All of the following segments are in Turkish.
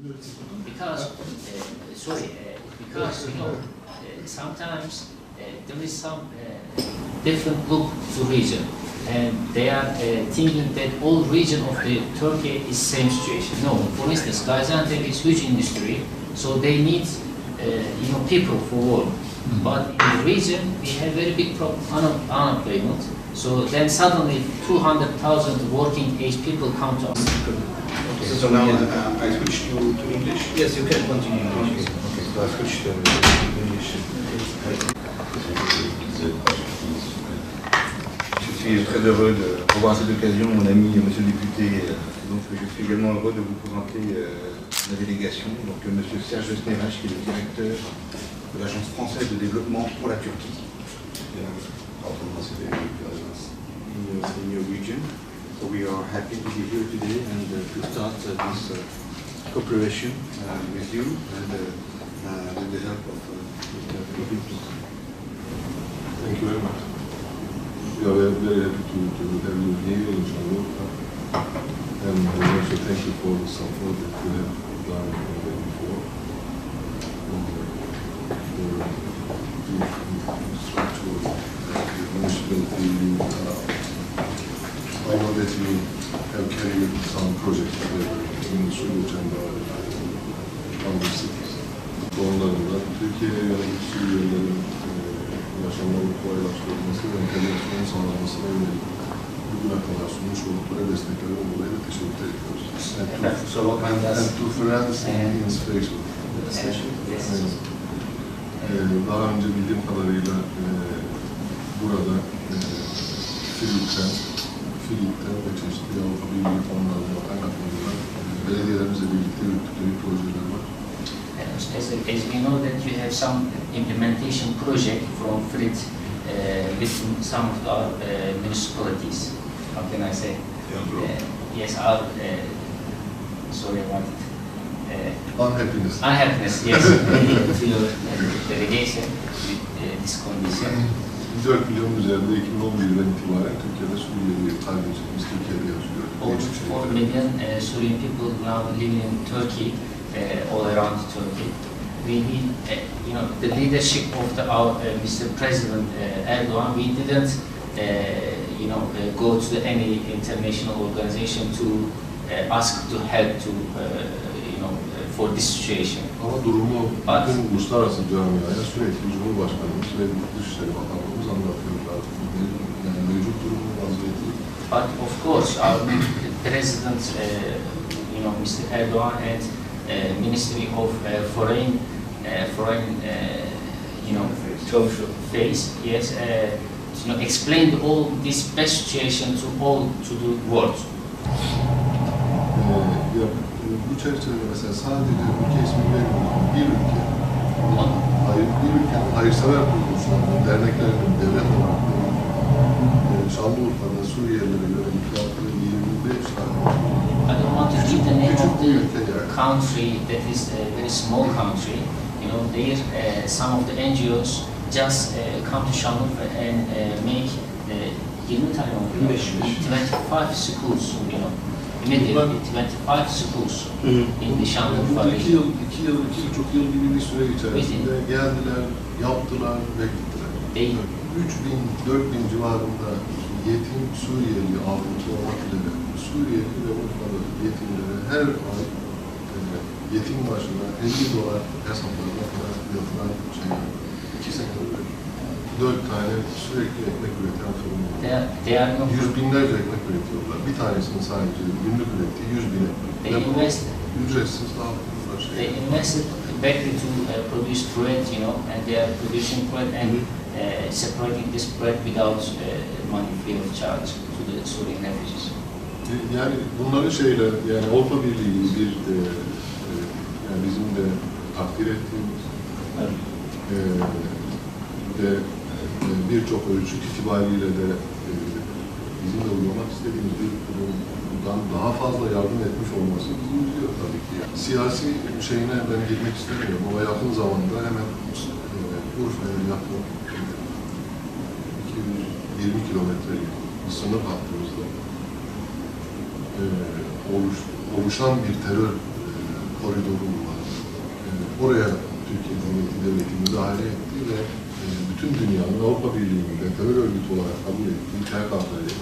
Because, because sometimes there is some different look to region, and they are thinking that all region of the Turkey is same situation. No, for instance, Gaziantep is huge industry, so they need people for work. But in the region, we have very big unemployment. So then suddenly 200,000 working age people come to us. Okay. So now I switch to English? Yes, you can continue. Okay, so I switch to English. Je suis très heureux de revoir cette occasion mon ami monsieur le député. Donc je suis également heureux de vous présenter la délégation. Donc monsieur Serge Snerache, qui est le directeur de l'Agence française de développement pour la Turquie. In your region. So we are happy to be here today and to start this cooperation with you and with the help of Mr. Philippe. Thank you very much. We are very happy to have you here in Şanlıurfa, and also thank you for the support that you have done before. I know that you have carried some projects in Suruç and other cities. Onlarla Türkiye'ye yönelik Suriyelilerin yaşamlarını kolaylaştırılması ve entegrasyon sağlanmasına yönelik bugüne kadar sunmuş oldukları desteklerden dolayı da teşekkür ediyoruz. And to France in special. Daha önce bildiğim kadarıyla burada Filip'ten ve çeşitli Avrupa Birliği fonlarından kaynaklanılan belediyelerimizle birlikte yürüttükleri projeler var. As we know that you have some implementation project from FRIT with some of our municipalities. How can I say? Yes, our sorry about it. Unhappiness. Unhappiness, yes. To your delegation with this condition. 4 milyon üzerinde 2011'den itibaren Türkiye'de Suriyeli kardeşlerimiz Türkiye'de yaşıyor. Over 4 million Syrian people now living in Turkey, all around Turkey. We need, the leadership of our Mr. President Erdogan. We didn't, go to any international organization to ask to help to, for this situation. Ama durumu bütün uluslararası camiaya sürekli Cumhurbaşkanımız ve Dışişleri Bakanlığımız anlatıyorlar. Yani mevcut durumun vaziyeti. But of course, our President, Mr. Erdogan and Ministry of Foreign Affairs, yes, explained all this best situation to the world. Bu çerçevede mesela sadece ülke ismi vermiyorum. Bir ülkenin hayırsever kuruluşlarının, derneklerinin, devlet olarak Şanlıurfa'da Suriyelilere yönelik yaptığı 25 tane. I don't want to give the name of the country that is a very small country. There some of the NGOs just come to Şanlıurfa and make 25 schools, immediately 25 schools in the Şanlıurfa region. 2 yıl çok yıl gibi bir süre içerisinde geldiler, yaptılar ve gittiler. 3000-4000 civarında yetim Suriyeli ağırlıklı olmak üzere Suriyeli ve Urfalı yetimlere her ay yetim başına $50 hesaplarına kadar yatılan şeyler. 2 senede böyle 4 tane sürekli ekmek üreten fırın var. Yüz binlerce ekmek üretiyorlar. Bir tanesinin sadece günlük ürettiği 100.000 ekmek. Ücretsiz dağıtıyorlar. They invested badly to produce bread, and they are producing bread and separating this bread without money free of charge to the Syrian refugees. Yani bunların yani Avrupa Birliği yani bizim de takdir ettiğimiz ve birçok ölçüt itibariyle de bizim de uygulamak istediğimiz bir kurumdan daha fazla yardım etmiş olması bizi üzüyor tabii ki. Siyasi şeyine ben girmek istemiyorum ama yakın zamanda hemen Urfa'ya yakın 220 kilometrelik bir sınır hattımızda oluşan bir terör koridoru var. Oraya Türkiye devleti müdahale etti ve bütün dünyanın Avrupa Birliği'nde terör örgütü olarak kabul ettiği PKK'yı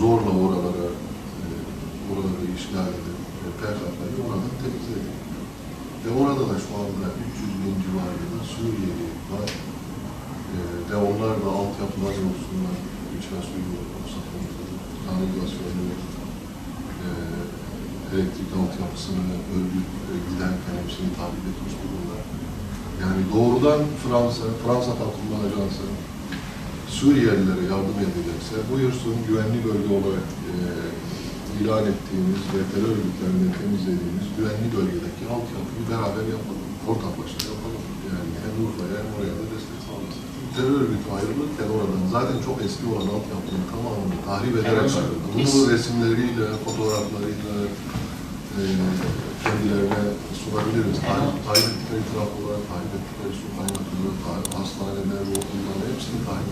zorla oraları işgal edip PKK'yı oradan temizledi. Ve orada da şu anda 300 bin civarında Suriyeli var. Ve onlar da altyapılar yoksunlar. İçme suyu, kanalizasyonu, elektrik altyapısını örgüt giderken hepsini takip etmiş durumda. Yani doğrudan Fransa Kalkınma Ajansı Suriyelilere yardım edecekse, buyursun güvenli bölge olarak ilan ettiğimiz ve terör örgütlerinden temizlediğimiz güvenli bölgedeki altyapıyı beraber yapalım, ortaklaşa yapalım. Yani hem Urfa'ya hem oraya da destek sağlasın. Terör örgütü ayrılırken oradan zaten çok eski olan altyapının tamamını tahrip ederek ayrıldı. Bunu resimleriyle, fotoğraflarıyla kendilerine sunabiliriz. Tahrip ettikleri taraf olarak tahrip ettikleri su kaynakları, hastaneler, okullar hepsini tahrip